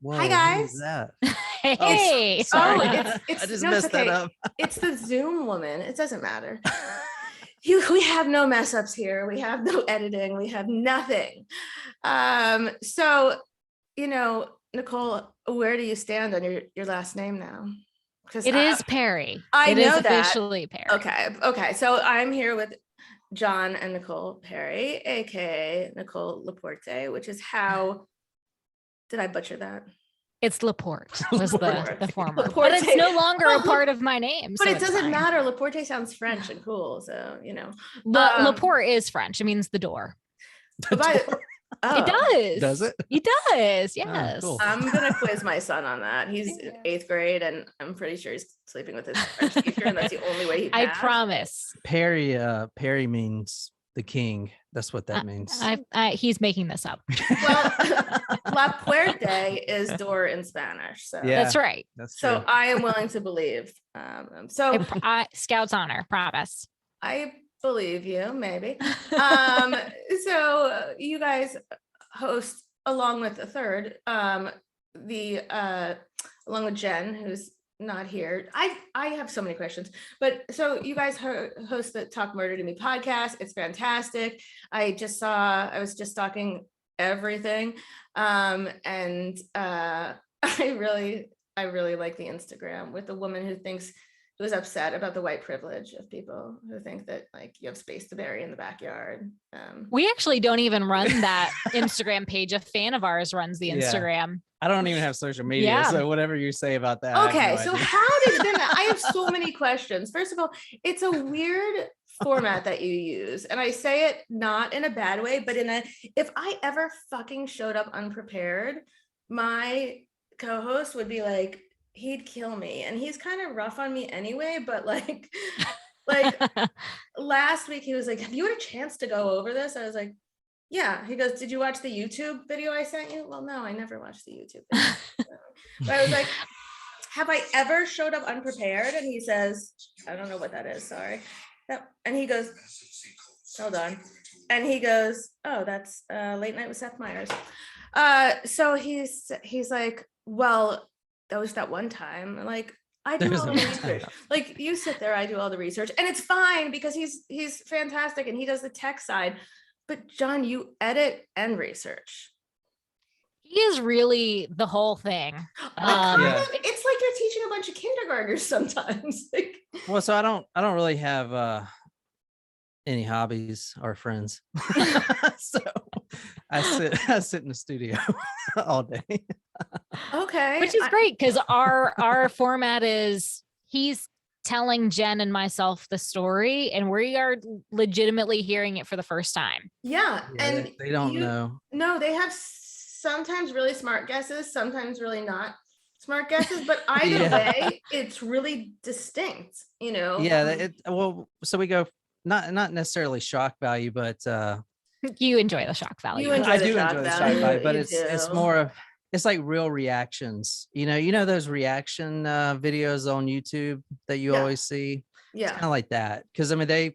Whoa, Hi, what guys. is that? Hey. Sorry. It's I just no, it's messed that okay. up. It's the Zoom woman. It doesn't matter. We have no mess ups here. We have no editing. We have nothing. So, Nicole, where do you stand on your last name now? Because It is Perry. I It know is that. officially Perry. Okay. So I'm here with Jon and Nicole Perry, aka Nicole LaPorte, which is how did I butcher that? It's LaPorte was the former, LaPorte. but it's no longer a part of my name. But so it doesn't matter. LaPorte sounds French and cool, so But LaPorte is French. It means the door. It does. Does it? It does. Yes. Oh, cool. I'm gonna quiz my son on that. He's in 8th grade, and I'm pretty sure he's sleeping with his French teacher, and that's the only way he passed. I promise. Perry means the king. That's what that means. He's making this up. Well, La Puerte is door in Spanish, so Yeah. That's right. That's true. so I am willing to believe. So Scout's honor, promise. I believe you, maybe. So you guys host along with a third, along with Jen, who's not here. I have so many questions, but so you guys host the Talk Murder to Me podcast. It's fantastic. I was just stalking everything, and I really like the Instagram with the woman who was upset about the white privilege of people who think that like you have space to bury in the backyard. We actually don't even run that Instagram page. A fan of ours runs the Yeah. Instagram. I don't even have social media, Yeah. so whatever you say about that. I have Okay, no so idea. how did that? I have so many questions. First of all, it's a weird format that you use, and I say it not in a bad way, but if I ever fucking showed up unprepared, my co-host would be like, he'd kill me, and he's kind of rough on me anyway, but like last week he was like, have you had a chance to go over this? I was like, yeah. He goes, did you watch the YouTube video I sent you? Well, no, I never watched the YouTube video. But I was like, have I ever showed up unprepared? And he says, I don't know what that is, sorry. And he goes, hold on. And he goes, oh, that's Late Night with Seth Meyers. So he's like, well, that was that one time. Like, I do all the research. Like, you sit there, I do all the research, and it's fine because he's fantastic and he does the tech side. But Jon, you edit and research. He is really the whole thing. Yeah. It's like you're teaching a bunch of kindergartners sometimes. Like, Well, so I don't really have any hobbies or friends. So I sit in the studio all day. okay. Which is great because our format is he's telling Jen and myself the story, and we are legitimately hearing it for the first time. Yeah, and they don't know. No, they have sometimes really smart guesses, sometimes really not smart guesses, but either way, it's really distinct, Yeah, so we go not necessarily shock value, but You enjoy the shock value. I do enjoy the shock value, but it's more of it's like real reactions. You know those reaction videos on YouTube that you always see. Yeah, it's kind of like that, because I mean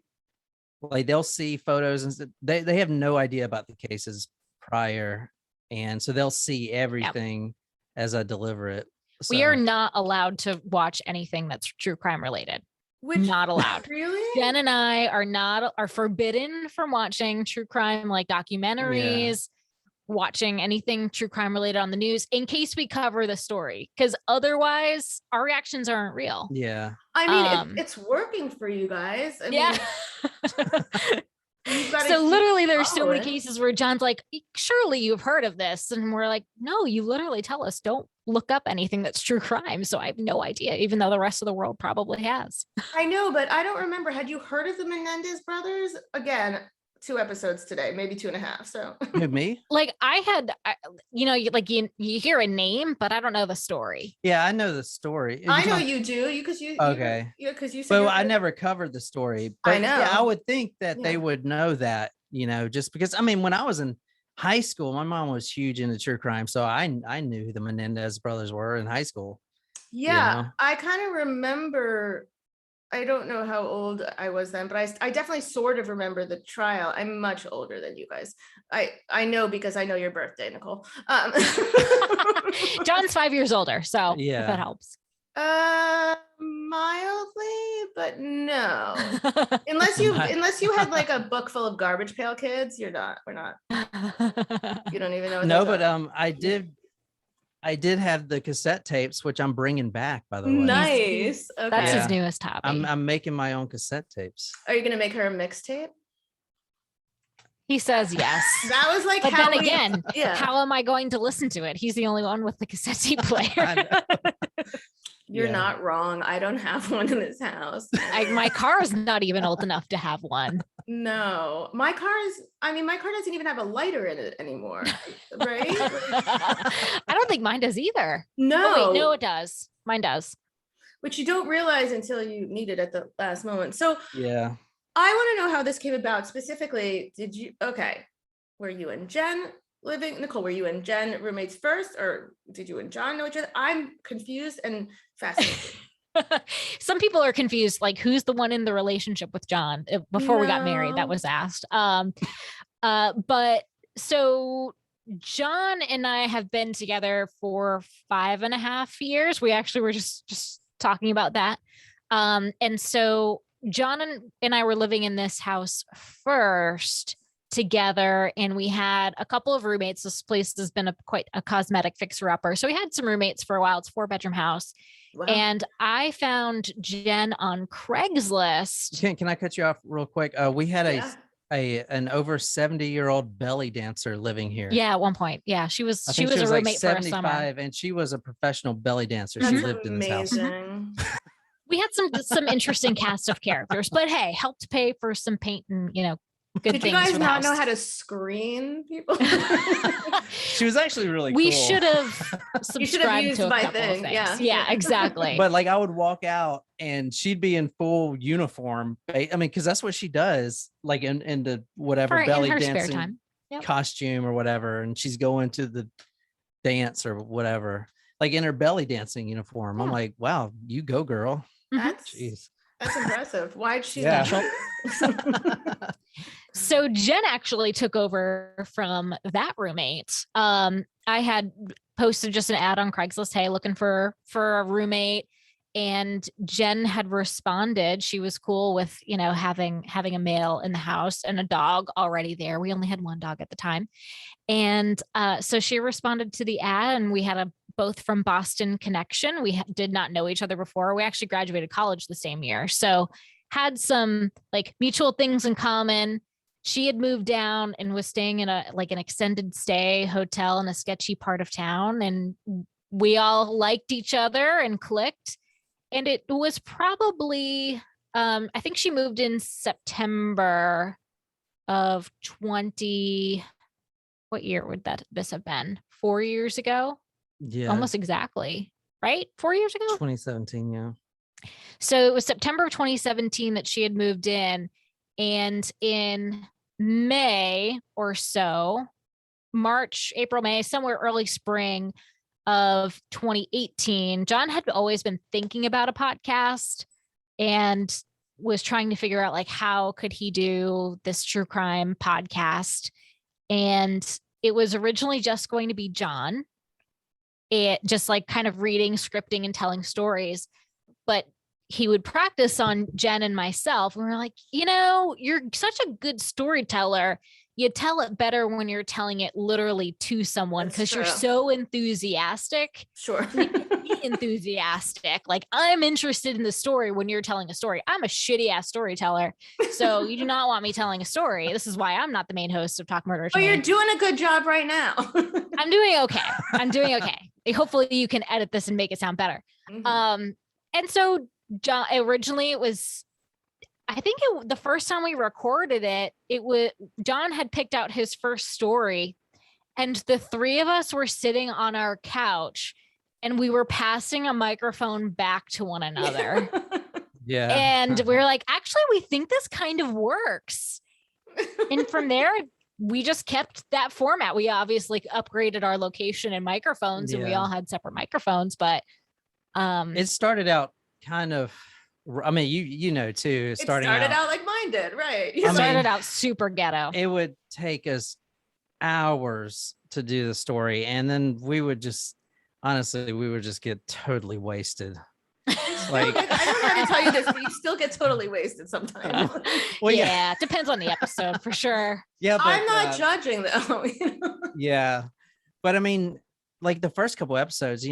they'll see photos and they have no idea about the cases prior, and so they'll see everything as I deliver it. So. We are not allowed to watch anything that's true crime related. Not allowed. Really? Jen and I are forbidden from watching true crime, like documentaries, watching anything true crime related on the news in case we cover the story, because otherwise our reactions aren't real. Yeah. I mean, it's working for you guys. I mean, so literally there's so many cases where Jon's like, surely you've heard of this. And we're like, no, you literally tell us, don't look up anything that's true crime. So I have no idea, even though the rest of the world probably has. I know, but I don't remember. Had you heard of the Menendez brothers? Again, 2 episodes today, maybe 2.5. So me? Like you hear a name, but I don't know the story. Yeah, I know the story. I know you do. Because you said. But I never covered the story. But I know. Yeah, I would think that they would know that, just because, I mean, when I was in high school, my mom was huge into true crime, so I knew who the Menendez brothers were in high school. Yeah, I kind of remember. I don't know how old I was then, but I definitely sort of remember the trial. I'm much older than you guys. I know because I know your birthday, Nicole. John's 5 years older, so if Yeah. that helps. Mildly, but no. Unless you had like a book full of Garbage Pail Kids, we're not. You don't even know what No, those but are. I did have the cassette tapes, which I'm bringing back, by the way. Nice. Okay. That's Yeah. his newest hobby. I'm making my own cassette tapes. Are you gonna make her a mixtape? He says yes. That was like, But how then we- again, yeah. how am I going to listen to it? He's the only one with the cassette tape player. You're Yeah. not wrong. I don't have one in this house. My car is not even old enough to have one. No, my car doesn't even have a lighter in it anymore, right? I don't think mine does either. No, Oh, wait, no, it does. Mine does. which you don't realize until you need it at the last moment. So Yeah. I want to know how this came about specifically. Were you and Jen living? Nicole, were you and Jen roommates first, or did you and Jon know each other? I'm confused and fascinated. Some people are confused, like who's the one in the relationship with Jon before we got married. That No. was asked. But so Jon and I have been together for 5.5 years. We actually were just talking about that. And so Jon and I were living in this house first together, and we had a couple of roommates. This place has been quite a cosmetic fixer-upper. So we had some roommates for a while. It's a 4-bedroom house. Wow. And I found Jen on Craigslist. Can I cut you off real quick? We had Yeah. an over 70-year-old belly dancer living here. Yeah, at one point. Yeah, she was I she think was a like roommate for a summer. 75, and she was a professional belly dancer. That's She lived in this house. amazing. We had some interesting cast of characters, but hey, helped pay for some paint and good Did things. you guys for the not house. know how to screen people? She was actually really We cool. should have You should have subscribed used to a my couple of thing, things. yeah. Yeah, exactly. But like I would walk out and she'd be in full uniform. I mean, because that's what she does, like in the whatever in belly her spare dancing time. Yep. costume or whatever, and she's going to the dance or whatever, like in her belly dancing uniform. I'm Yeah. like, wow, you go, girl. That's Jeez. that's impressive. Why'd she Yeah. So Jen actually took over from that roommate. I had posted just an ad on Craigslist, hey, looking for a roommate. And Jen had responded. She was cool with, having a male in the house and a dog already there. We only had one dog at the time. And so she responded to the ad, and we had a both from Boston connection. We did not know each other before. We actually graduated college the same year. So had some like mutual things in common. She had moved down and was staying in an extended stay hotel in a sketchy part of town. And we all liked each other and clicked. And it was probably, I think she moved in September of what year would this have been? 4 years ago? Yeah. Almost exactly, right? 4 years ago? 2017. Yeah. So it was September of 2017 that she had moved in. And in May or so, March, April, May, somewhere early spring of 2018, Jon had always been thinking about a podcast and was trying to figure out like how could he do this true crime podcast. And it was originally just going to be Jon. It just like kind of reading, scripting, and telling stories. But he would practice on Jen and myself. And we're like, you're such a good storyteller. You tell it better when you're telling it literally to someone That's because you're true. so enthusiastic. Sure. Be enthusiastic. Like, I'm interested in the story when you're telling a story. I'm a shitty ass storyteller. So you do not want me telling a story. This is why I'm not the main host of Talk Murder to But Me. you're doing a good job right now. I'm doing okay. Hopefully you can edit this and make it sound better. Mhm. And so Jon, originally it was, I think the first time we recorded it was Jon had picked out his first story, and the three of us were sitting on our couch and we were passing a microphone back to one another. Yeah. And we were like, actually, we think this kind of works. And from there, we just kept that format. We obviously upgraded our location and microphones, and we Yeah. all had separate microphones, but It started out kind of I mean, you know too, It starting started out, out like mine did, right? It started out super ghetto. it would take us hours to do the story, and then we would just get totally wasted. Like, I don't know how to tell you this, but you still get totally wasted sometimes. well, yeah, depends on the episode for sure. yeah, but, I'm not judging though. yeah, but I mean, like the first couple episodes,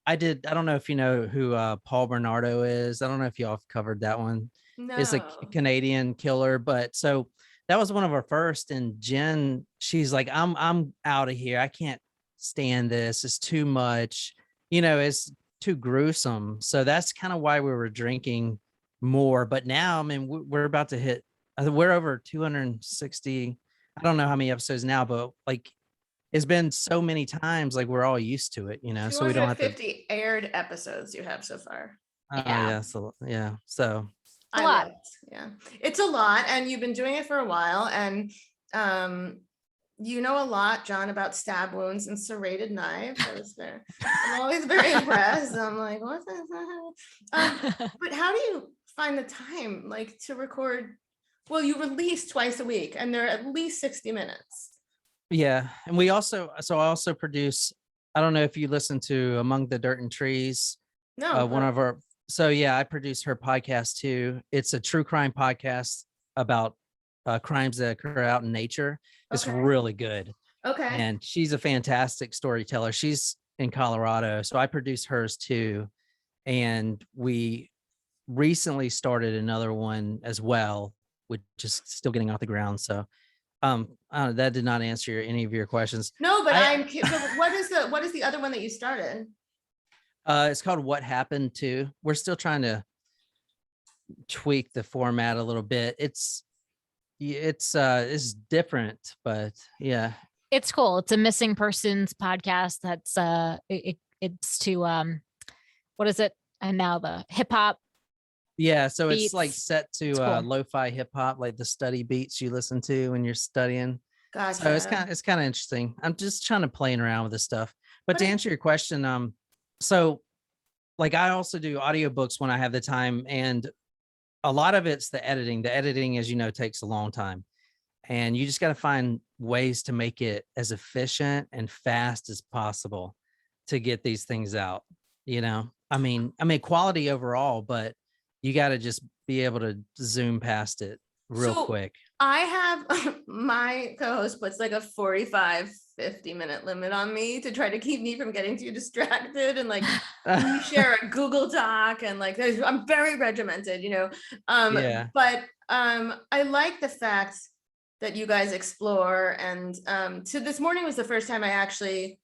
I don't know if you know who Paul Bernardo is. I don't know if y'all have covered that one. It's a No. Canadian killer, but so that was one of our first. And Jen, she's like, I'm out of here. I can't stand this. It's too much. It's too gruesome. So that's kind of why we were drinking more. But now, I mean, we're about to hit. We're over 260. I don't know how many episodes now, but like, it's been so many times, like we're all used to it, so we don't have to. 250 aired episodes you have so far. Yeah. So A lot. Yeah, it's a lot, and you've been doing it for a while, and you know a lot, Jon, about stab wounds and serrated knives. I'm always very impressed. I'm like, what the hell? But how do you find the time, like, to record? Well, you release twice a week, and they're at least 60 minutes. Yeah, and I also produce. I don't know if you listen to Among the Dirt and Trees. No, One of our. So yeah, I produce her podcast too. It's a true crime podcast about crimes that occur out in nature. It's Okay. really good. Okay. And she's a fantastic storyteller. She's in Colorado, so I produce hers too. And we recently started another one as well, which is still getting off the ground. So that did not answer any of your questions. No, but so what is the other one that you started? It's called What Happened To. We're still trying to tweak the format a little bit. It's different, but yeah. It's cool. It's a missing persons podcast. That's it's to what is it? And now the hip hop. Yeah, so beats. it's like set to Cool. lo-fi hip hop, like the study beats you listen to when you're studying. Gotcha. So it's kind of interesting. I'm just trying to playing around with this stuff. But to answer your question, so like I also do audiobooks when I have the time, and a lot of it's the editing. The editing, as you know, takes a long time. And you just got to find ways to make it as efficient and fast as possible to get these things out. I mean, quality overall, but you got to just be able to zoom past it real quick. I have my co-host puts like a 45-50 minute limit on me to try to keep me from getting too distracted, and like we share a Google Doc, and like I'm very regimented, Yeah. But I like the fact that you guys explore, and so this morning was the first time I actually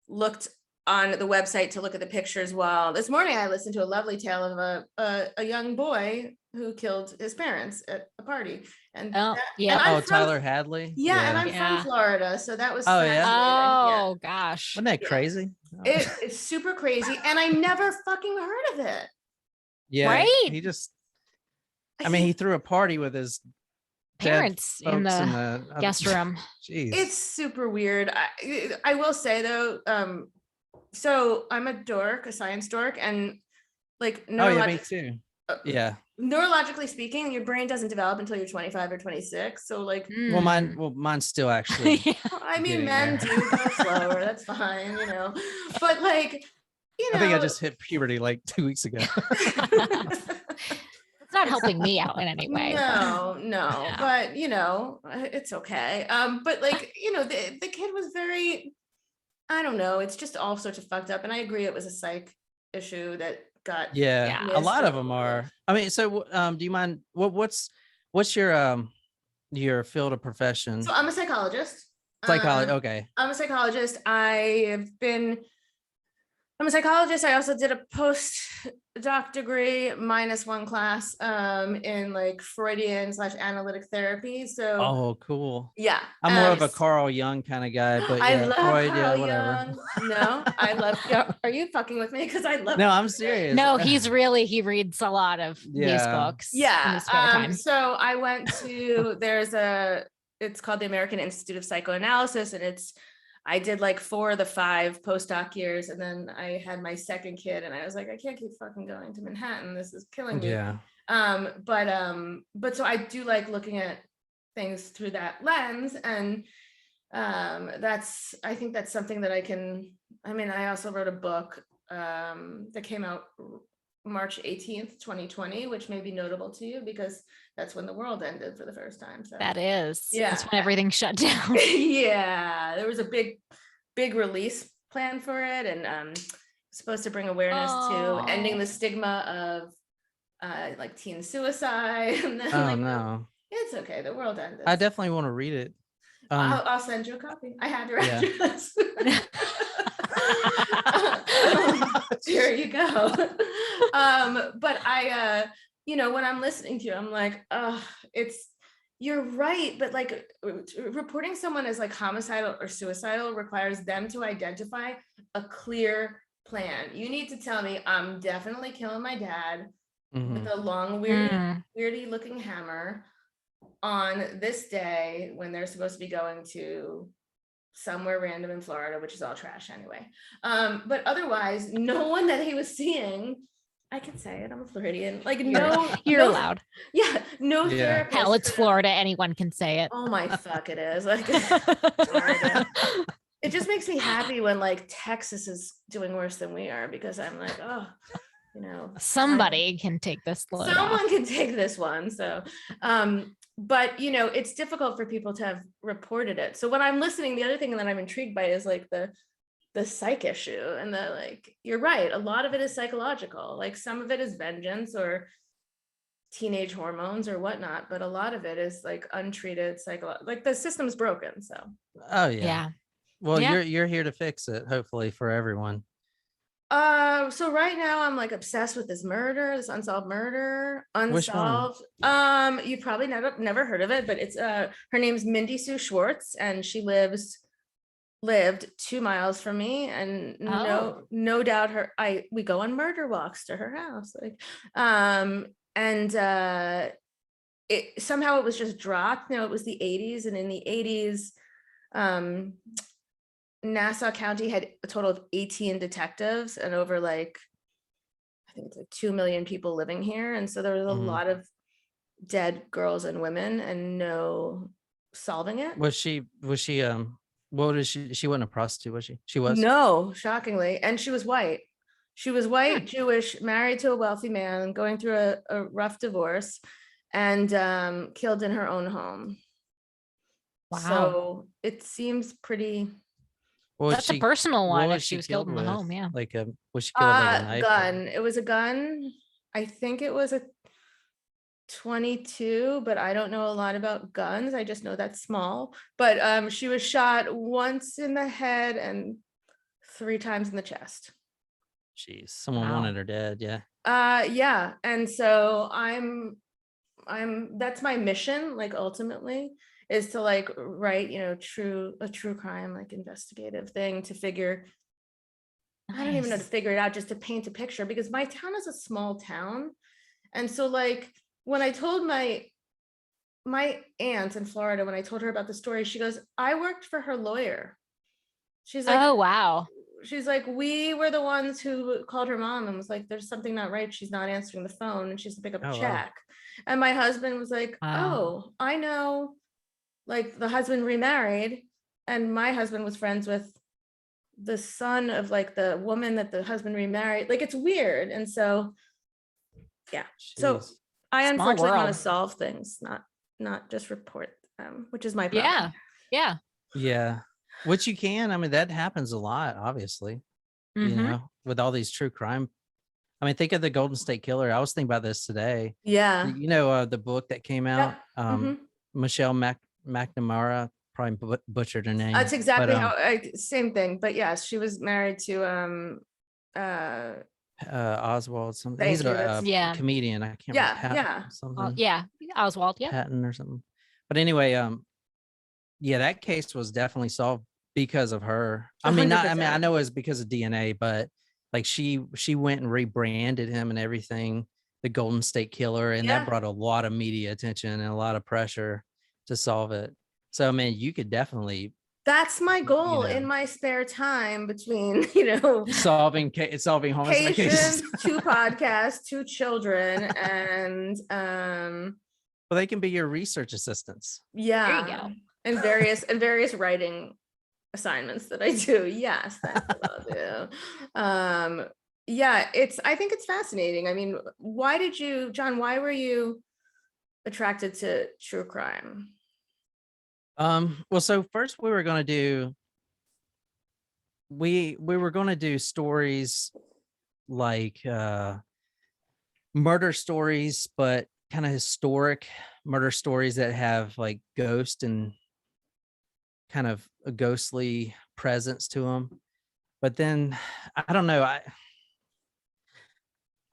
looked on the website to look at the pictures. While this morning I listened to a lovely tale of a young boy who killed his parents at a party. And Tyler Hadley. Yeah, and I'm from Florida, so that was Gosh, wasn't that crazy? It's super crazy, and I never fucking heard of it. Yeah, right? He just, he threw a party with his parents in the guest room. Jeez, it's super weird. I will say though, so I'm a science dork, and like me too. Yeah. Neurologically speaking, your brain doesn't develop until you're 25 or 26. So like, mine's still actually. I mean, men do go slower. That's fine, But like, I think I just hit puberty like 2 weeks ago. It's not helping me out in any way. No, yeah. But it's okay. But like, the kid was very, I don't know. It's just all sorts of fucked up, and I agree it was a psych issue that got a lot of them are. So do you mind what's your field of profession? So I'm a psychologist. Okay. I'm a psychologist. I'm a psychologist. I also did a postdoc degree -1 class in like Freudian / analytic therapy. So cool. Yeah. I'm more of a Carl Jung kind of guy, but I love Freud, Carl whatever. Jung. No, I love. Are you fucking with me? Because I love. No, I'm serious. No, he reads a lot of these books. Yeah. In his spare time. So I went to it's called the American Institute of Psychoanalysis, and it's I did like 4 of the 5 postdoc years, and then I had my second kid, and I was like, I can't keep fucking going to Manhattan. This is killing me. Yeah. But so I do like looking at things through that lens, and I think that's something that I also wrote a book that came out March 18th, 2020, which may be notable to you because that's when the world ended for the first time. So That is. Yeah. That's when everything shut down. Yeah, there was a big release plan for it, and supposed to bring awareness to ending the stigma of like teen suicide. And then, Oh like, no. it's okay. The world ended. I definitely want to read it. I'll send you a copy. I have your Yeah. address. Here you go. But I, when I'm listening to you, I'm like, you're right. But like reporting someone as like homicidal or suicidal requires them to identify a clear plan. You need to tell me I'm definitely killing my dad with a long, weirdy looking hammer on this day when they're supposed to be going to somewhere random in Florida, which is all trash anyway. But otherwise, no one that he was seeing, I can say it, I'm a Floridian. Like you're allowed. Yeah, no therapist. Hell, it's Florida. Anyone can say it. Oh my fuck, it is. Like Florida. It just makes me happy when like Texas is doing worse than we are, because I'm like, somebody can take this load someone off. can take this one. So but it's difficult for people to have reported it. So when I'm listening, the other thing that I'm intrigued by is like the psych issue, and the, like, you're right, a lot of it is psychological. Like some of it is vengeance or teenage hormones or whatnot, but a lot of it is like untreated like the system's broken. So Yeah. Well, you're here to fix it, hopefully, for everyone. So right now I'm like obsessed with this unsolved murder. Which one? You probably never heard of it, but it's her name's Mindy Sue Schwartz, and she lived 2 miles from me, and no doubt we go on murder walks to her house, like it somehow it was just dropped. It was the 80s, and in the 80s Nassau County had a total of 18 detectives and over like, I think it's like 2 million people living here. And so there was a lot of dead girls and women and no solving it. Was she, what is she wasn't a prostitute, was she? She was? No, shockingly. And she was white. She was white, Jewish, married to a wealthy man, going through a rough divorce, and killed in her own home. Wow. So it seems pretty... That's a personal one. If she was killed in the home, like was she killed with like a knife? Gun. It was a gun. I think it was a 22, but I don't know a lot about guns. I just know that's small. But she was shot once in the head and 3 times in the chest. Jeez, someone wanted her dead. Yeah. Yeah. And so that's my mission, like ultimately, is to like write, a true crime, like investigative thing to figure. Nice. I don't even know to figure it out, just to paint a picture, because my town is a small town. And so like when I told my aunt in Florida, when I told her about the story, she goes, I worked for her lawyer. She's like, oh, wow. She's like, we were the ones who called her mom and was like, there's something not right. She's not answering the phone, and she has to pick up a check. Wow. And my husband was like, oh, I know. Like the husband remarried, and my husband was friends with the son of like the woman that the husband remarried. Like it's weird. And so, yeah. Jeez. So I unfortunately want to solve things, not just report them, which is my problem. Yeah. Which you can. I mean, that happens a lot, obviously, with all these true crime. I mean, think of the Golden State Killer. I was thinking about this today. Yeah. The book that came out, Michelle McNamara, probably butchered her name. That's exactly same thing. But yes, she was married to Oswald something. He's a comedian. I can't remember. Oswald. Patton or something. But anyway, that case was definitely solved because of her. 100%. I know it was because of DNA, but like she went and rebranded him and everything, the Golden State Killer, and that brought a lot of media attention and a lot of pressure to solve it. So, I mean, you could definitely That's my goal in my spare time between, you know, solving homicide cases. 2 podcasts, 2 children, and well, they can be your research assistants. yeah, There you go. and various writing assignments that I do. Yes, that's what I'll do. Yeah, I think it's fascinating. I mean, Jon, why were you attracted to true crime? Well, so first we were going to do stories like murder stories, but kind of historic murder stories that have like ghost and kind of a ghostly presence to them. But then I don't know,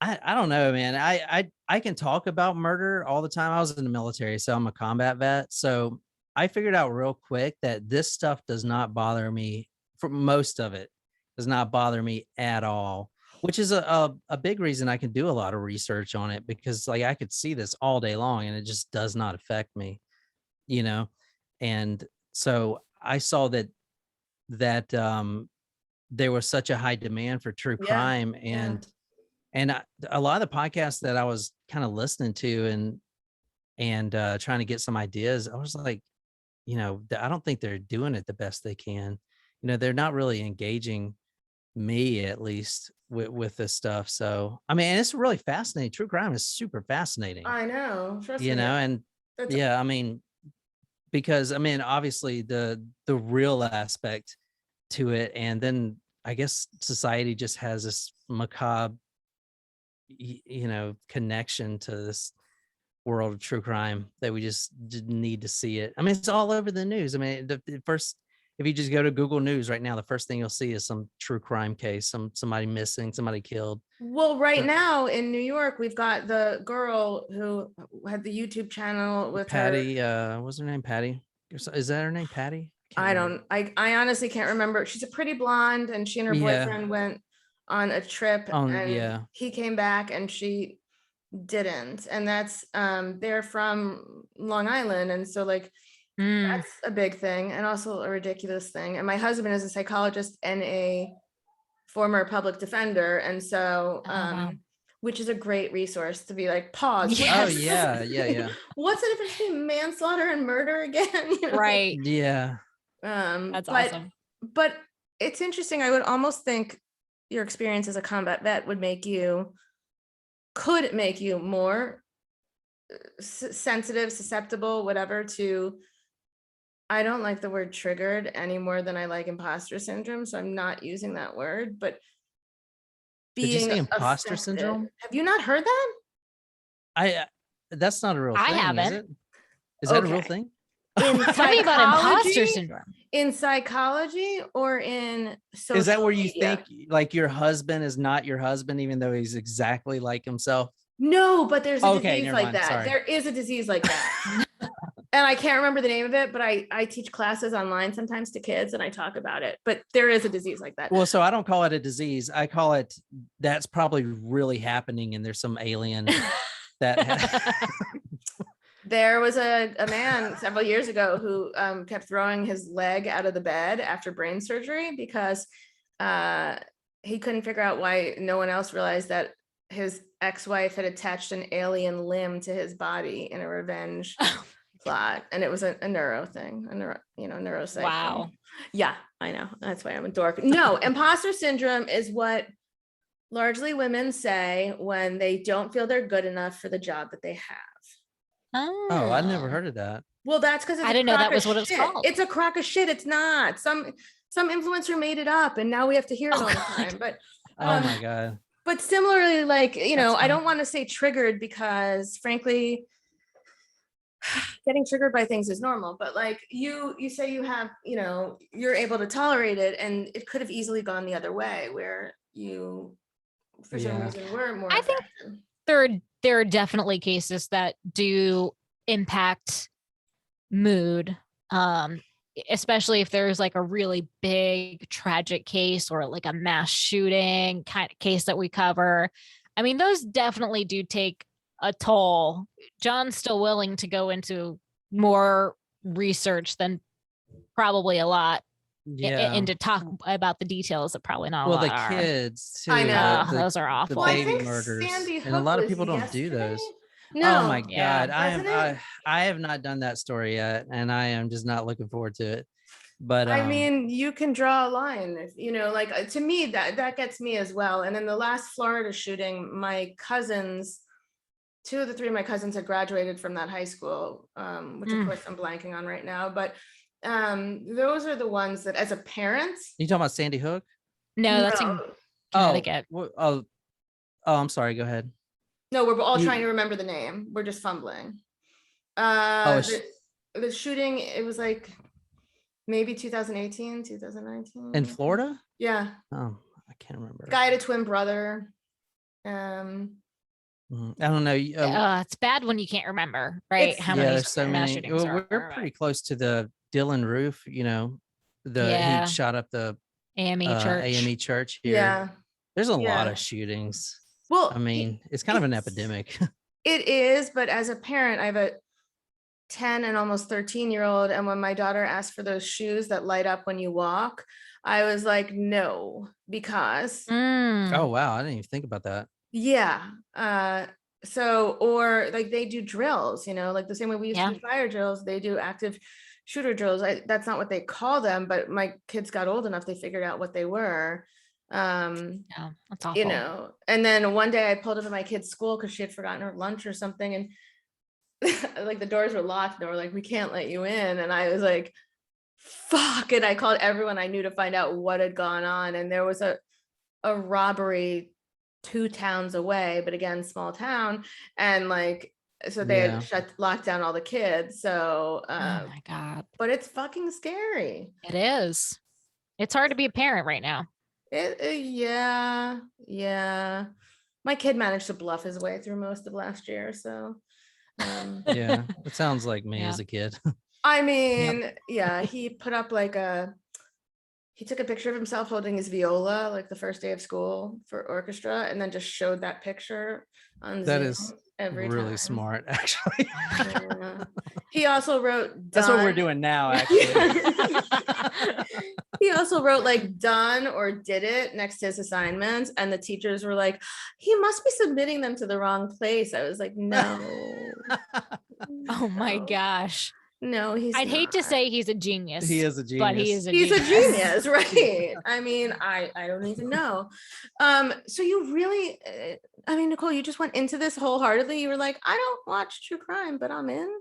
I don't know, man. I can talk about murder all the time. I was in the military, so I'm a combat vet. So I figured out real quick that this stuff does not bother me. For most of it does not bother me at all, which is a big reason I can do a lot of research on it, because like I could see this all day long and it just does not affect me, you know? And so I saw that there was such a high demand for true crime, and a lot of the podcasts that I was kind of listening to and trying to get some ideas, I was like, you know, I don't think they're doing it the best they can. You know, they're not really engaging me, at least, with this stuff. So, I mean, it's really fascinating. True crime is super fascinating. I know. Trust you me. know, and I mean, because I mean, obviously the real aspect to it, and then I guess society just has this macabre, you know, connection to this world of true crime that we just didn't need to see it. I mean, it's all over the news. I mean, the first, if you just go to Google News right now, the first thing you'll see is some true crime case, somebody missing, somebody killed. Well, right now in New York, we've got the girl who had the YouTube channel with Patty. What's her name? Patty. Is that her name? Patty? I honestly can't remember. She's a pretty blonde, and she and her boyfriend went on a trip, and he came back and she didn't. And that's they're from Long Island, and so like that's a big thing and also a ridiculous thing. And my husband is a psychologist and a former public defender, and so which is a great resource to be like, pause. Yes. Oh yeah. What's the difference between manslaughter and murder again? You know? Right. Yeah. That's awesome. But it's interesting. I would almost think your experience as a combat vet could make you more sensitive, susceptible, whatever, to, I don't like the word triggered any more than I like imposter syndrome, so I'm not using that word, but being Did you say imposter affected. syndrome? Have you not heard that? That's not a real thing. I haven't. Is it? Is that a real thing? Tell me about imposter syndrome. In psychology or in social Is that where you media? think like your husband is not your husband, even though he's exactly like himself? No, but there's a disease never like mind. that. Sorry. There is a disease like that. And I can't remember the name of it, but I teach classes online sometimes to kids and I talk about it. But there is a disease like that. Well, so I don't call it a disease. I call it, that's probably really happening, and there's some alien that There was a man several years ago who kept throwing his leg out of the bed after brain surgery because he couldn't figure out why no one else realized that his ex-wife had attached an alien limb to his body in a revenge plot. And it was a neuro thing, neuropsych. Wow. Thing. Yeah, I know. That's why I'm a dork. No, imposter syndrome is what largely women say when they don't feel they're good enough for the job that they have. Oh, I never heard of that. Well, that's because I didn't know that was what it's called. It's a crock of shit. It's not. Some influencer made it up, and now we have to hear it all the time. But oh my God. But similarly, like, I don't want to say triggered because frankly, getting triggered by things is normal. But like you say you have, you're able to tolerate it, and it could have easily gone the other way where you, for some reason, were more. I think there are definitely cases that do impact mood, especially if there's like a really big tragic case or like a mass shooting kind of case that we cover. I mean, those definitely do take a toll. Jon's still willing to go into more research than probably a lot. Yeah. And to talk about the details that probably not a Well, lot the are. kids too. I know. Those are The awful. Well, I baby think murders, Sandy and a Hook lot of was people don't do yesterday. those. No. Oh my Yeah. God, Wasn't it? I have not done that story yet, and I am just not looking forward to it. But I mean, you can draw a line, like to me that gets me as well. And then the last Florida shooting, my cousins, 2 of the 3 of my cousins had graduated from that high school, which of course I'm blanking on right now. But those are the ones that, as a parent, you talking about Sandy Hook? No, that's in no, Connecticut. Oh, I'm sorry. Go ahead. no, we're all You- trying to remember the name. We're just fumbling. Oh, The shooting, it was like maybe 2018, 2019. in Florida? Yeah. Oh, I can't remember. Guy had a twin brother. I don't know. It's bad when you can't remember, right? It's- How Yeah, many there's so mass many. shootings Well, there we're are, pretty close to the Dylan Roof. Yeah. He shot up the AME church. AME church here. Yeah. There's a lot Yeah. of shootings. Well, I mean, it's kind of an it's- epidemic. It is, but as a parent, I have a 10 and almost 13-year-old. And when my daughter asked for those shoes that light up when you walk, I was like, no, because Oh wow, I didn't even think about that. yeah. So, or like they do drills, like the same way we used to do fire drills, they do active shooter drills. That's not what they call them, but my kids got old enough, they figured out what they were. Yeah, that's awful. And then one day I pulled up at my kid's school because she had forgotten her lunch or something, and like the doors were locked and they were like, we can't let you in. And I was like, fuck. And I called everyone I knew to find out what had gone on. And there was a robbery 2 towns away, but again, small town. And like, so they had locked down all the kids. So, Oh my God. but it's fucking scary. It is. It's hard to be a parent right now. Yeah. My kid managed to bluff his way through most of last year. So, Yeah, it sounds like me as a kid. I mean, yeah, he put up he took a picture of himself holding his viola like the first day of school for orchestra, and then just showed that picture on That Zoom is every really time. smart, actually. Yeah. He also wrote done. That's what we're doing now, actually. He also wrote like done or did it next to his assignments, and the teachers were like, he must be submitting them to the wrong place. I was like, no. Oh my gosh. No, I'd hate to not. say he's a genius. He is a genius. But he is a He's genius. a genius, right? I mean, I don't even know. So you really, I mean, Nicole, you just went into this wholeheartedly. You were like, I don't watch true crime, but I'm in.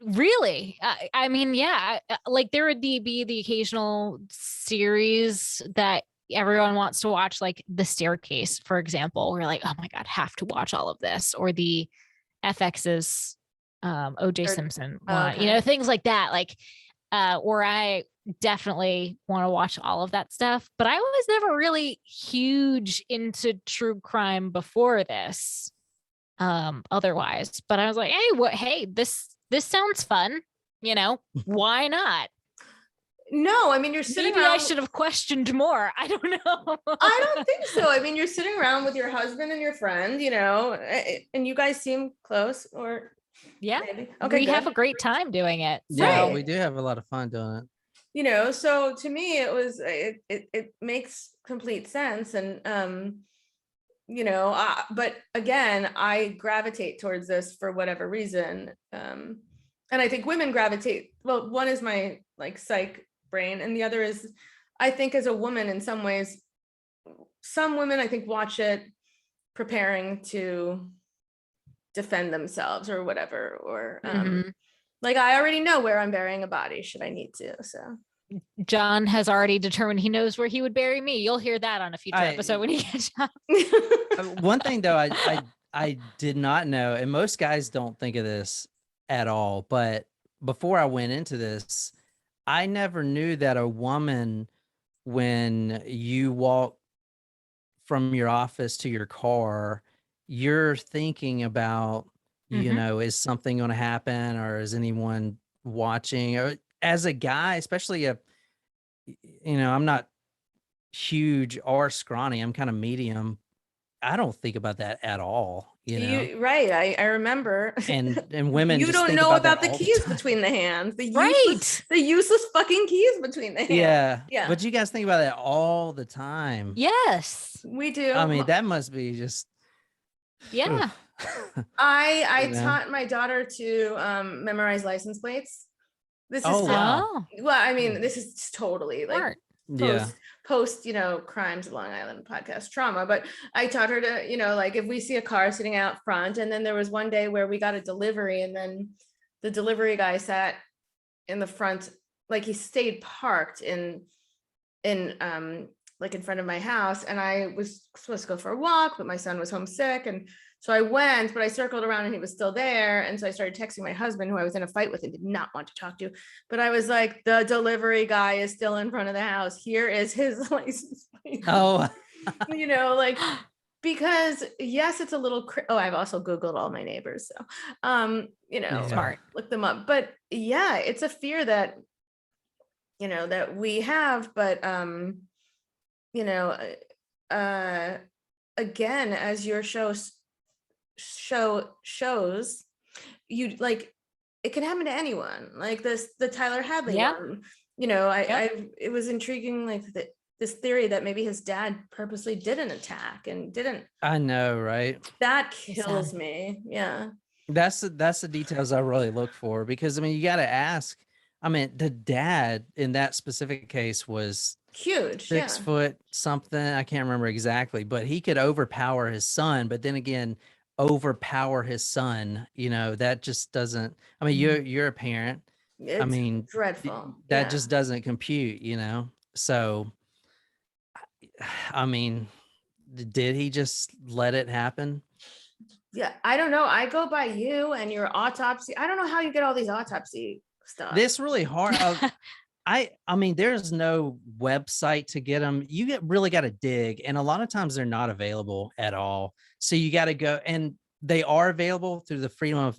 Really? I mean, yeah, like there would be the occasional series that everyone wants to watch, like The Staircase, for example. We're like, oh my God, have to watch all of this. Or the FX's OJ Simpson one, okay. things like that. Like, or I definitely want to watch all of that stuff, but I was never really huge into true crime before this. Otherwise, but I was like, hey, this sounds fun, why not? No, I mean, you're sitting Maybe around. I should have questioned more. I don't know. I don't think so. I mean, you're sitting around with your husband and your friend, and you guys seem close, or yeah, maybe. Okay, we good. have a great time doing it. Yeah, Right. we do have a lot of fun doing it. So to me, it was it makes complete sense, and but again, I gravitate towards this for whatever reason, and I think women gravitate. Well, one is my like psych brain, and the other is, I think, as a woman, in some ways, some women I think watch it preparing to defend themselves or whatever, or like I already know where I'm burying a body should I need to. So Jon has already determined he knows where he would bury me. You'll hear that on a future episode when he gets up. One thing though, I did not know, and most guys don't think of this at all, but before I went into this, I never knew that a woman, when you walk from your office to your car, you're thinking about, is something going to happen, or is anyone watching? Or as a guy, especially if, I'm not huge or scrawny, I'm kind of medium. I don't think about that at all. you know. Right. I remember. And women you just don't think know about the that all keys time. between the hands. Right. The useless fucking keys between the hands. Yeah. Yeah. But you guys think about that all the time. Yes. We do. I mean, that must be just Yeah. I You know? taught my daughter to memorize license plates. This is Oh, wow. well, I mean, this is totally like Smart. Yeah. post, crimes of Long Island podcast trauma. But I taught her to, like if we see a car sitting out front, and then there was one day where we got a delivery, and then the delivery guy sat in the front, like he stayed parked in like in front of my house, and I was supposed to go for a walk, but my son was homesick, and so I went, but I circled around and he was still there. And so I started texting my husband, who I was in a fight with and did not want to talk to. But I was like, the delivery guy is still in front of the house. Here is his license plate. Oh, like, because yes, it's a little, I've also Googled all my neighbors. So, Smart. look them up. But yeah, it's a fear that, that we have. But, again, as your shows you like, it can happen to anyone, like the Tyler Hadley one. It was intriguing, like this theory that maybe his dad purposely didn't attack and didn't. I know, right? That kills me. Yeah. That's the details I really look for, because I mean, you got to ask. I mean, the dad in that specific case was huge, 6 foot something. I can't remember exactly, but he could overpower his son. But then again, overpower his son, that just doesn't. I mean, you're a parent. It's I mean, dreadful. That just doesn't compute, So, I mean, did he just let it happen? Yeah, I don't know. I go by you and your autopsy. I don't know how you get all these autopsy stuff. This really hard. I mean, there's no website to get them. You really got to dig, and a lot of times they're not available at all. So you got to go, and they are available through the Freedom of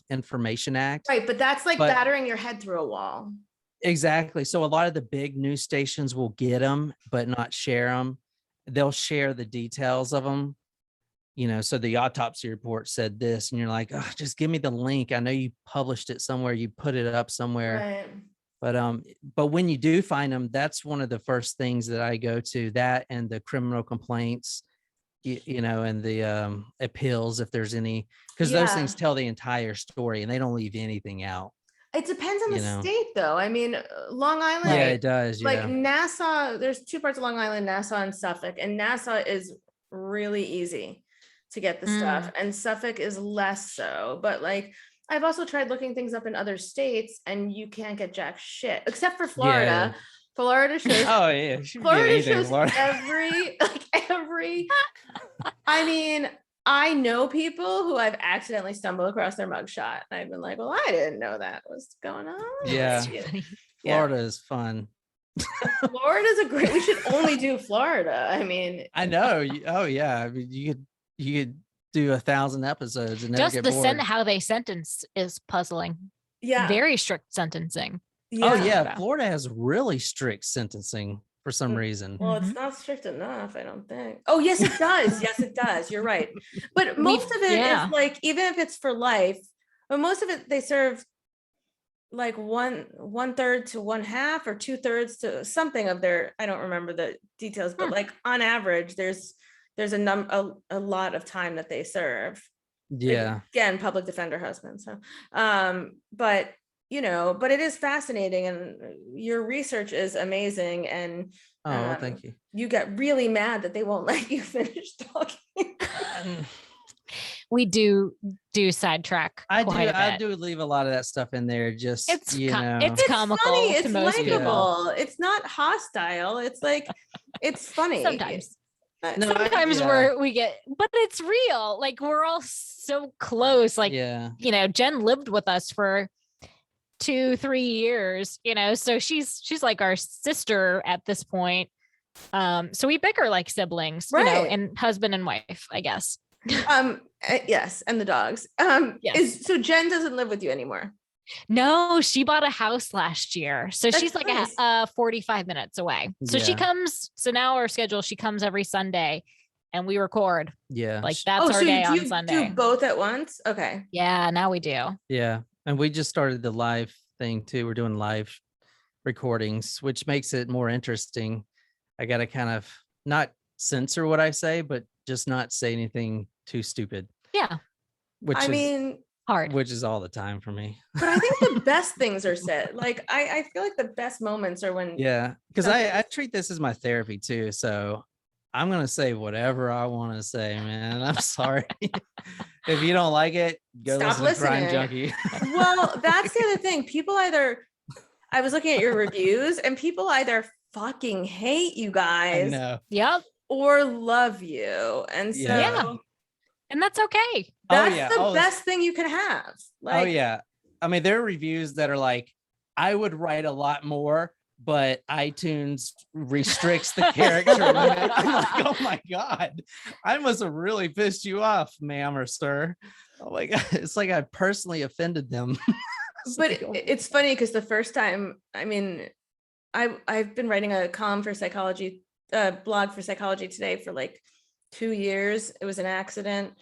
Information Act. Right, but that's like battering your head through a wall. Exactly. So a lot of the big news stations will get them, but not share them. They'll share the details of them. So the autopsy report said this, and you're like, oh, just give me the link. I know you published it somewhere, you put it up somewhere. Right. But when you do find them, that's one of the first things that I go to, that and the criminal complaints, and the appeals, if there's any, because those things tell the entire story and they don't leave anything out. It depends on the state, though. I mean, Long Island. Yeah, it does. Like Nassau, there's two parts of Long Island, Nassau and Suffolk, and Nassau is really easy to get the stuff, and Suffolk is less so. But like, I've also tried looking things up in other states, and you can't get jack shit except for Florida. Yeah. Florida shows. Oh yeah, Florida shows every. I mean, I know people who I've accidentally stumbled across their mugshot, and I've been like, "Well, I didn't know that was going on." Yeah, Florida is fun. Florida's a great. We should only do Florida. I mean, I know. Oh yeah, I mean, you could do 1,000 episodes and never just get the bored. how they sentence is puzzling. Yeah, very strict sentencing. Yeah. Oh yeah, Florida has really strict sentencing for some reason. Well, it's not strict enough, I don't think. Oh yes, it does. Yes, it does. You're right. But most of it is like, even if it's for life, but most of it they serve like one third to 1/2 or 2/3 to something of their. I don't remember the details, but like on average, there's a lot of time that they serve. Yeah. Like, again, public defender husband. So, but it is fascinating, and your research is amazing. And thank you. You get really mad that they won't let you finish talking. We do sidetrack. I do leave a lot of that stuff in there. Just it's it's comical. Funny. It's likable. It's not hostile. It's like it's funny sometimes. No, sometimes we get, but it's real. Like, we're all so close. Like, Jen lived with us for 2-3 years, so she's like our sister at this point. So we bicker like siblings, right. And husband and wife, I guess. Yes, and the dogs. Yes. So Jen doesn't live with you anymore? No, she bought a house last year, so That's she's like nice. 45 minutes away. So she comes. So now our schedule, she comes every Sunday, and we record. Yeah. Like that's our day on Sunday. Do both at once? Okay. Yeah, now we do. Yeah. And we just started the live thing too. We're doing live recordings, which makes it more interesting. I got to kind of not censor what I say, but just not say anything too stupid. Yeah. Which Hard. Which is all the time for me. But I think the best things are said. Like I feel like the best moments are when because I treat this as my therapy too. So I'm gonna say whatever I want to say, man. I'm sorry. If you don't like it, go Stop listen to Crime listening. Junkie. Well, that's the other thing. People I was looking at your reviews, and people either fucking hate you I guys know. Yep. or love you. And so Yeah. And that's okay. that's the best thing you can have. Like, oh yeah. I mean, there are reviews that are like, I would write a lot more, but iTunes restricts the character limit. I'm like, oh my God, I must have really pissed you off, ma'am or sir. Oh my God. It's like I personally offended them. but it's funny because the first time, I mean, I've been writing a column for psychology, blog for Psychology Today for like 2 years. It was an accident.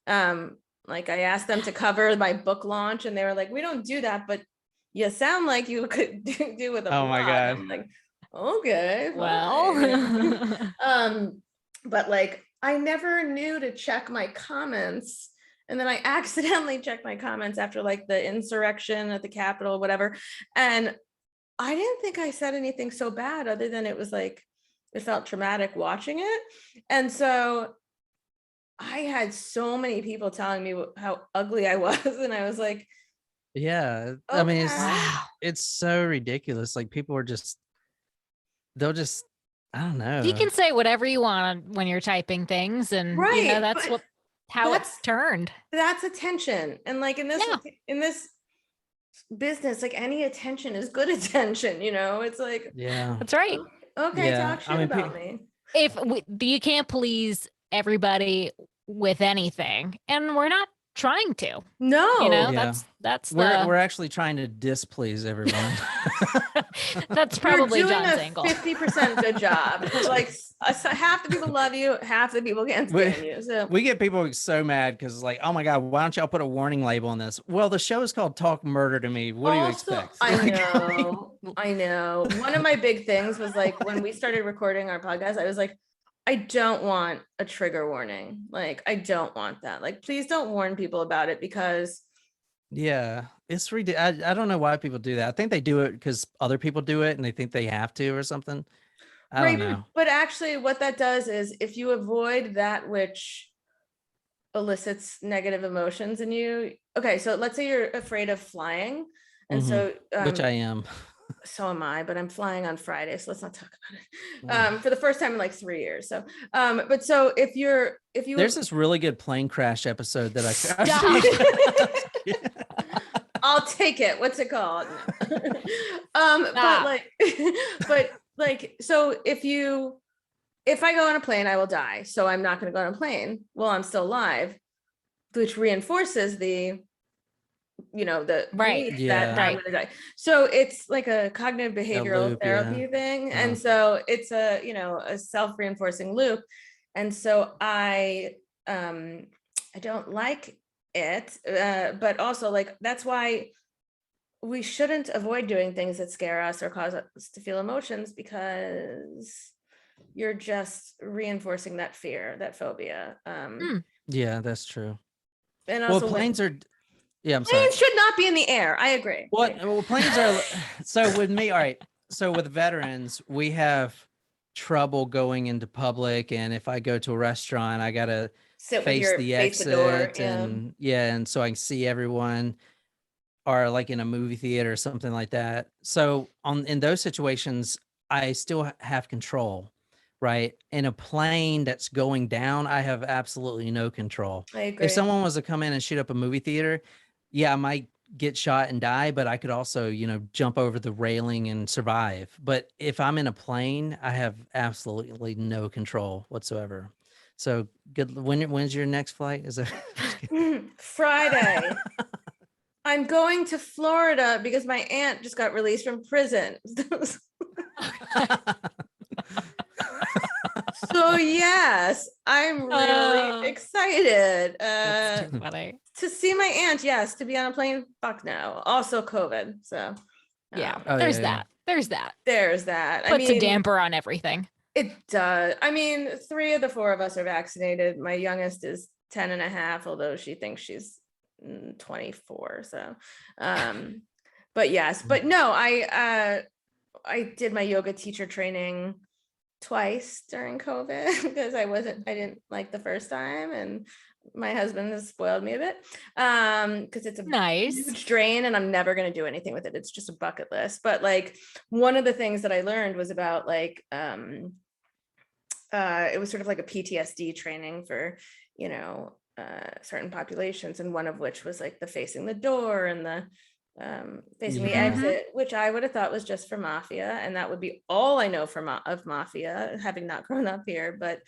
Like I asked them to cover my book launch, and they were like, "We don't do that, but you sound like you could do with a blog." Oh my God. I'm like, okay, Well, but like I never knew to check my comments. And then I accidentally checked my comments after like the insurrection at the Capitol, whatever. And I didn't think I said anything so bad other than it was like, it felt traumatic watching it. And so I had so many people telling me how ugly I was. And I was like, yeah. I mean, okay. it's so ridiculous. Like people are they'll just, I don't know. you can say whatever you want when you're typing things, and Right, you know that's but how that's- it's turned. That's attention. And like in this business, like any attention is good attention, you know? It's like, Yeah. That's right. okay, Yeah, talk shit I mean, about me. You can't please everybody with anything, and we're not trying to. No. You know, Yeah. that's We're actually trying to displease everyone. that's You're probably doing John's a angle. 50% good job. Like half the people love you, half the people can't stand you. So We get people so mad because like, oh my God, why don't y'all put a warning label on this? Well, the show is called Talk Murder to Me. What do you also, expect? I know. One of my big things was like when we started recording our podcast, I was like, I don't want a trigger warning. Like, I don't want that. Like, please don't warn people about it because Yeah, it's ridiculous. I don't know why people do that. I think they do it because other people do it and they think they have to or something. I don't know. But actually what that does is if you avoid that which elicits negative emotions in you. Okay, so let's say you're afraid of flying. And so Which I am. so am I, but I'm flying on Friday, so let's not talk about it. For the first time in like 3 years. So but so if you There's this really good plane crash episode that I'll take it. What's it called? But like so if I go on a plane, I will die. So I'm not going to go on a plane. Well, I'm still alive, which reinforces the Right. belief Yeah. that I'm gonna die. So it's like a cognitive behavioral loop, therapy thing. And so it's a self-reinforcing loop. And so I don't like it, but also like that's why we shouldn't avoid doing things that scare us or cause us to feel emotions, because you're just reinforcing that fear, that phobia. Yeah, that's true. And also Well, planes are. Yeah, I'm sorry. planes should not be in the air. I agree. What? Well, planes are. So with me, all right. So with veterans, we have trouble going into public, and if I go to a restaurant, I gotta face the exit, and so I can see everyone, or like in a movie theater or something like that. So in those situations, I still have control, right? In a plane that's going down, I have absolutely no control. I agree. If someone was to come in and shoot up a movie theater, yeah, I might get shot and die, but I could also, jump over the railing and survive. But if I'm in a plane, I have absolutely no control whatsoever. So good. When's your next flight? Is it Friday? I'm going to Florida because my aunt just got released from prison. So yes, I'm really Oh. excited. That's too funny. To see my aunt, yes. To be on a plane, fuck no. Also COVID. So Yeah, Oh, there's yeah, that. There's that. there's that. Puts a damper on everything. It does. I mean, 3 of the 4 of us are vaccinated. My youngest is 10 and a half, although she thinks she's 24. So, but yes, but no, I did my yoga teacher training twice during COVID because I didn't like the first time, and my husband has spoiled me a bit because it's a Nice. huge drain and I'm never going to do anything with it. It's just a bucket list. But like one of the things that I learned was about like it was sort of like a PTSD training for, you know, certain populations, and one of which was like the facing the door and the facing the Yeah. exit, which I would have thought was just for mafia, and that would be all I know of mafia, having not grown up here. But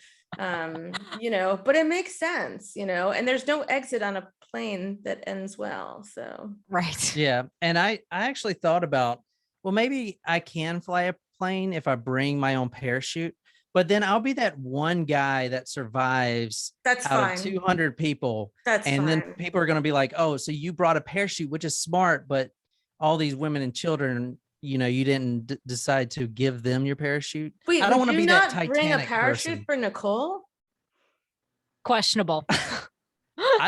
you know, but it makes sense, you know, and there's no exit on a plane that ends well. So Right. Yeah. And I actually thought about, well, maybe I can fly a plane if I bring my own parachute, but then I'll be that one guy that survives that's out fine. of 200 people. That's And fine. then people are going to be like, oh, so you brought a parachute, which is smart, but all these women and children, you know, you didn't decide to give them your parachute. Wait, I don't would want to you be that not Titanic bring a parachute person. for Nicole? Questionable.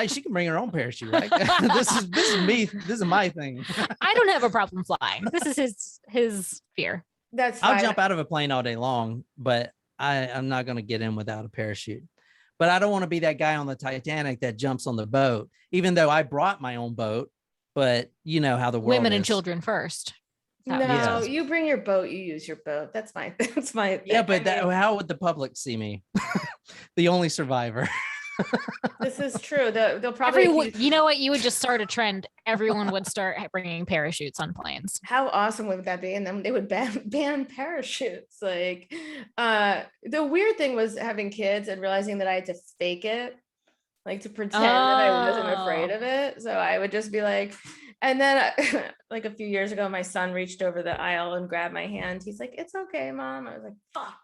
She can bring her own parachute, right? This is me. This is my thing. I don't have a problem flying. This is his fear. That's fine. I'll jump out of a plane all day long, but I'm not going to get in without a parachute. But I don't want to be that guy on the Titanic that jumps on the boat, even though I brought my own boat. But you know how the world Women and is. children first. No, Yeah. you bring your boat, you use your boat. That's my Yeah, thing. but how would the public see me? The only survivor. This is true. They'll probably Everyone, you know what? You would just start a trend. Everyone would start bringing parachutes on planes. how awesome would that be? And then they would ban parachutes. Like the weird thing was having kids and realizing that I had to fake it, like to pretend that I wasn't afraid of it. So I would just be like, and then like a few years ago, my son reached over the aisle and grabbed my hand. He's like, "It's okay, Mom." I was like, "Fuck."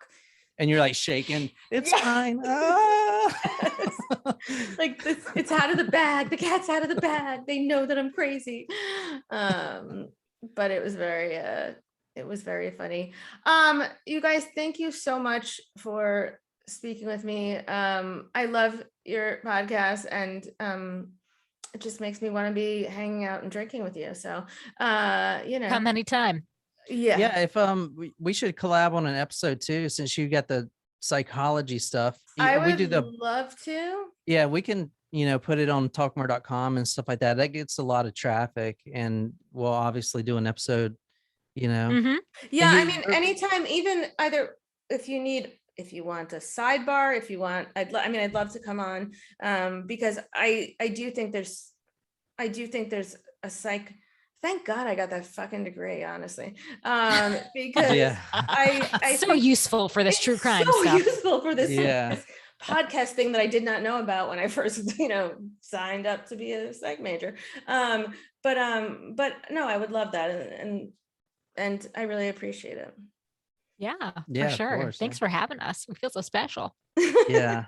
And you're like shaking. It's Yeah. fine. Ah. Like this, it's out of the bag. The cat's out of the bag. They know that I'm crazy. But it was very funny. You guys, thank you so much for speaking with me. I love your podcast, and it just makes me want to be hanging out and drinking with you. So you know, Come anytime. yeah. If we should collab on an episode too, since you got the psychology stuff. I we would do the love to. Yeah, we can, put it on talkmore.com and stuff like that. That gets a lot of traffic, and we'll obviously do an episode, Mhm. Yeah, you- I mean, anytime, even either if you want a sidebar, if you want, I'd love to come on, because I do think there's a psych. Thank God I got that fucking degree, honestly, because Yeah. I So think usust for this it's true crime so stuff. useful for this, Yeah. this podcast thing that I did not know about when I first, signed up to be a psych major. But no, I would love that, and I really appreciate it. Yeah, Yeah, for of sure. course, Thanks for having us. We feel so special. Yeah.